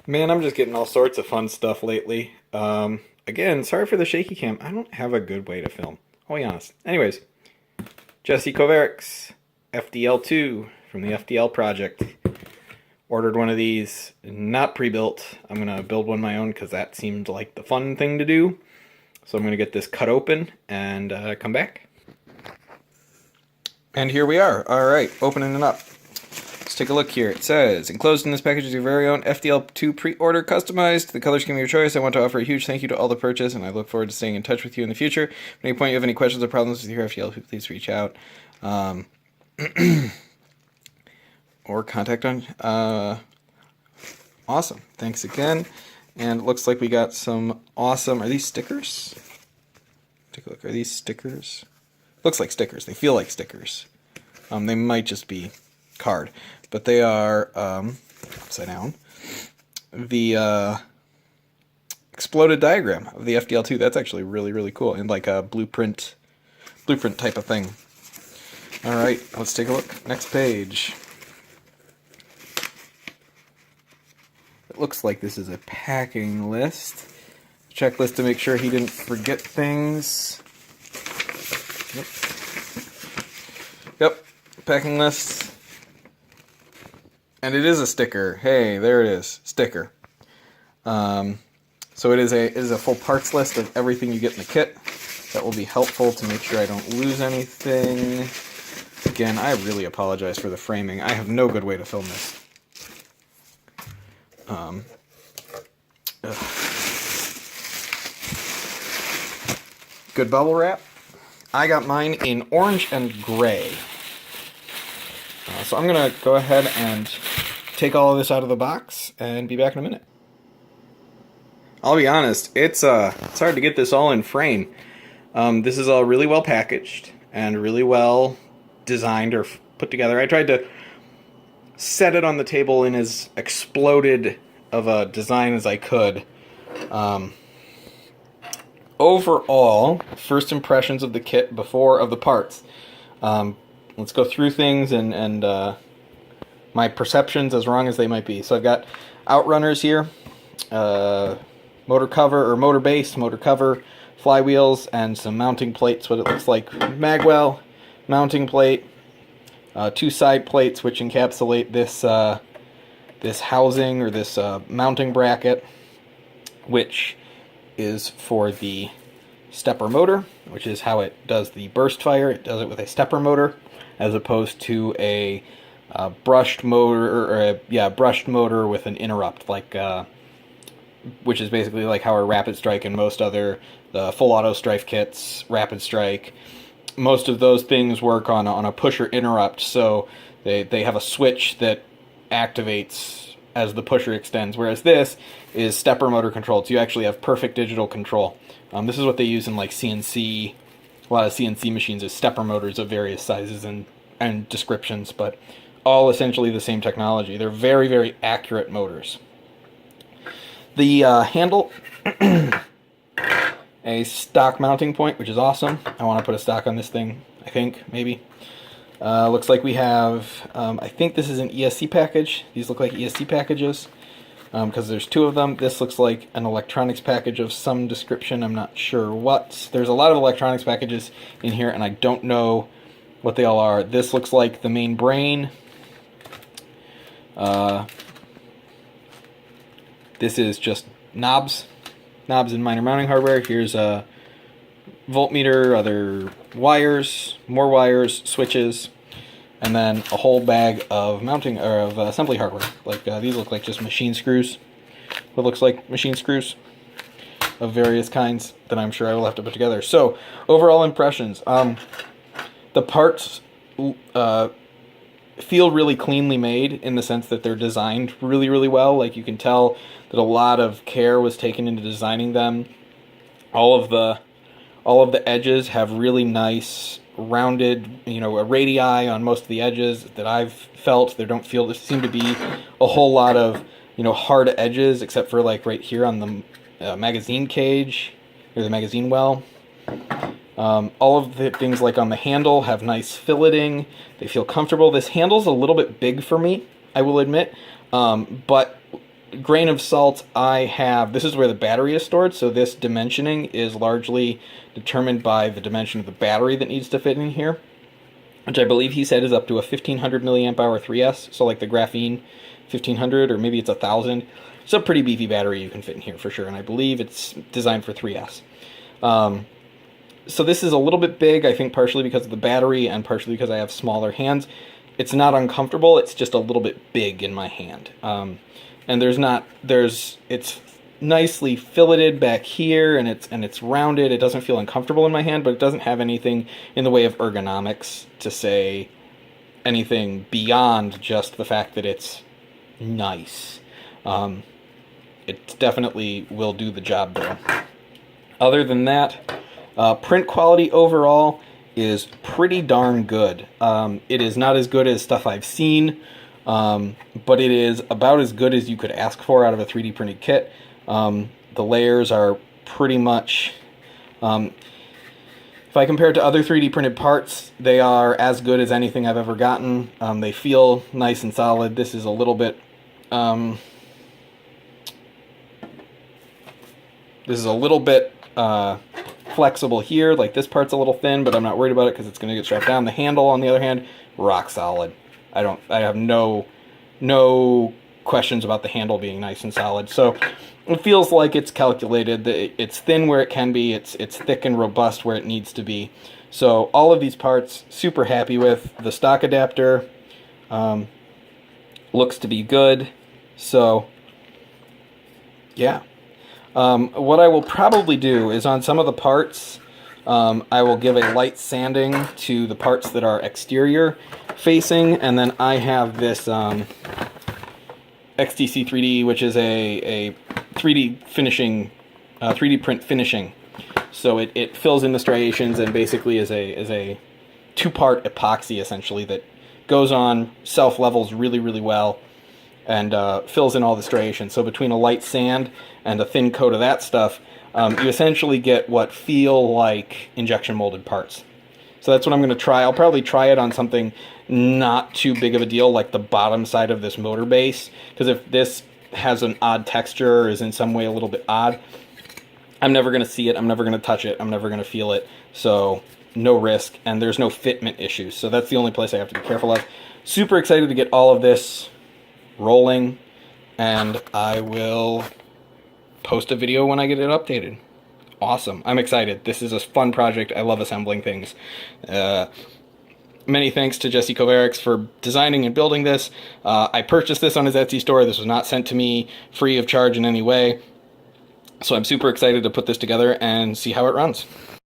Man, I'm just getting all sorts of fun stuff lately. Again, sorry for the shaky cam. I don't have a good way to film. I'll be honest. Anyways, Jesse Kovarovics, FDL-2 from the FDL Project. Ordered one of these, not pre-built. I'm going to build one of my own because that seemed like the fun thing to do. So I'm going to get this cut open and come back. And here we are. Alright, opening it up. Let's take a look here. It says, enclosed in this package is your very own FDL-2 pre-order customized. The color scheme of your choice. I want to offer a huge thank you to all the purchase, and I look forward to staying in touch with you in the future. At any point you have any questions or problems with your FDL, please reach out. Or contact on... Awesome. Thanks again. And it looks like we got some awesome... Are these stickers? Take a look. Are these stickers? Looks like stickers. They feel like stickers. They might just be card. But they are, upside down, the exploded diagram of the FDL-2. That's actually really, really cool. And like a blueprint type of thing. Alright, let's take a look. Next page. It looks like this is a packing list. Checklist to make sure he didn't forget things. Yep, packing list. And it is a sticker. Hey, there it is, sticker. So it is a full parts list of everything you get in the kit. That will be helpful to make sure I don't lose anything. Again, I really apologize for the framing. I have no good way to film this. Good bubble wrap. I got mine in orange and gray. So I'm going to go ahead and take all of this out of the box and be back in a minute. I'll be honest, it's hard to get this all in frame. This is all really well packaged and really well designed or put together. I tried to set it on the table in as exploded of a design as I could. Overall, first impressions of the kit of the parts. Let's go through things and my perceptions, as wrong as they might be. So I've got outrunners here, motor cover, or motor base, motor cover, flywheels, and some mounting plates, what it looks like. Magwell mounting plate, two side plates which encapsulate this this housing, or this mounting bracket, which is for the stepper motor, which is how it does the burst fire. It does it with a stepper motor, as opposed to a brushed motor, or brushed motor with an interrupt, like which is basically like how a rapid strike and most other the full auto strife kits, rapid strike, most of those things work on a pusher interrupt. So they have a switch that activates as the pusher extends, whereas this is stepper motor controlled, so you actually have perfect digital control. This is what they use in like CNC, a lot of CNC machines, is stepper motors of various sizes and descriptions, but all essentially the same technology. They're very, very accurate motors. The handle, a stock mounting point, which is awesome. I want to put a stock on this thing, I think, maybe. Looks like we have, I think this is an Esc package. These look like Esc packages, because there's two of them. This looks like an electronics package of some description. I'm not sure what. There's a lot of electronics packages in here, and I don't know what they all are. This looks like the main brain. This is just knobs and minor mounting hardware. Here's a voltmeter, other wires, more wires, switches, and then a whole bag of mounting, or of assembly hardware. Like these look like just machine screws. What looks like machine screws of various kinds that I'm sure I will have to put together. So overall impressions. The parts feel really cleanly made, in the sense that they're designed really, really well. Like, you can tell that a lot of care was taken into designing them. All of the edges have really nice rounded, a radii on most of the edges that I've felt. There seem to be a whole lot of, hard edges, except for like right here on the magazine cage, or the magazine well. All of the things like on the handle have nice filleting. They feel comfortable. This handle's a little bit big for me, I will admit, but grain of salt, I have, this is where the battery is stored, so this dimensioning is largely determined by the dimension of the battery that needs to fit in here, which I believe he said is up to a 1500 milliamp hour 3S, so like the graphene 1500, or maybe it's 1000. It's a pretty beefy battery you can fit in here for sure, and I believe it's designed for 3S. So this is a little bit big, I think partially because of the battery and partially because I have smaller hands. It's not uncomfortable, it's just a little bit big in my hand. And it's nicely filleted back here, and it's rounded. It doesn't feel uncomfortable in my hand, but it doesn't have anything in the way of ergonomics to say anything beyond just the fact that it's nice. It definitely will do the job though. Other than that, print quality overall is pretty darn good. It is not as good as stuff I've seen, but it is about as good as you could ask for out of a 3D printed kit. The layers are pretty much, if I compare it to other 3D printed parts, they are as good as anything I've ever gotten. They feel nice and solid. This is a little bit, flexible here, like this part's a little thin, but I'm not worried about it because it's going to get strapped down. The handle, on the other hand, rock solid. I have no questions about the handle being nice and solid. So it feels like it's calculated. It's thin where it can be. It's thick and robust where it needs to be. So all of these parts, super happy with. The stock adapter looks to be good. So yeah. What I will probably do is on some of the parts, I will give a light sanding to the parts that are exterior facing, and then I have this XTC 3D, which is a 3D finishing, 3D print finishing. So it fills in the striations and basically is a two-part epoxy essentially that goes on, self-levels really, really well, and fills in all the striations. So between a light sand and a thin coat of that stuff, you essentially get what feel like injection molded parts. So that's what I'm going to try. I'll probably try it on something not too big of a deal, like the bottom side of this motor base, because if this has an odd texture or is in some way a little bit odd, I'm never going to see it, I'm never going to touch it, I'm never going to feel it, so no risk, and there's no fitment issues. So that's the only place I have to be careful of. Super excited to get all of this rolling, and I will post a video when I get it updated. Awesome. I'm excited. This is a fun project. I love assembling things. Many thanks to Jesse Kovarovics for designing and building this. I purchased this on his Etsy store. This was not sent to me free of charge in any way. So I'm super excited to put this together and see how it runs.